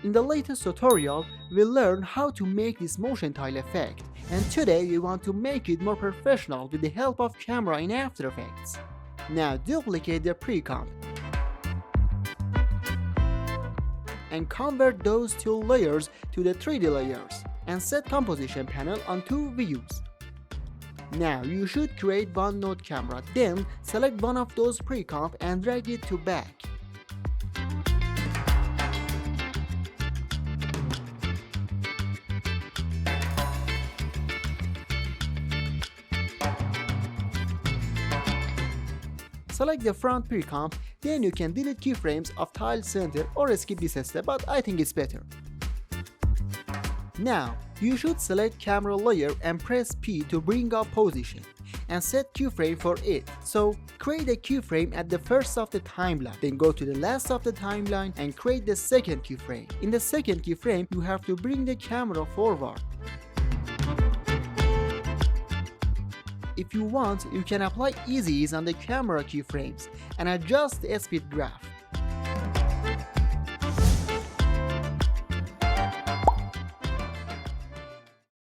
In the latest tutorial, we'll learn how to make this motion tile effect, and today we want to make it more professional with the help of camera in After Effects. Now duplicate the pre-comp and convert those two layers to the 3D layers and set composition panel on two views. Now you should create one node camera, then select one of those pre-comp and drag it to back. Select the front pre-comp, then you can delete keyframes of tile center or skip this step, but I think it's better. Now, you should select camera layer and press P to bring up position and set keyframe for it. So, create a keyframe at the first of the timeline, then go to the last of the timeline and create the second keyframe. In the second keyframe, you have to bring the camera forward. If you want, you can apply ease on the camera keyframes and adjust the speed graph.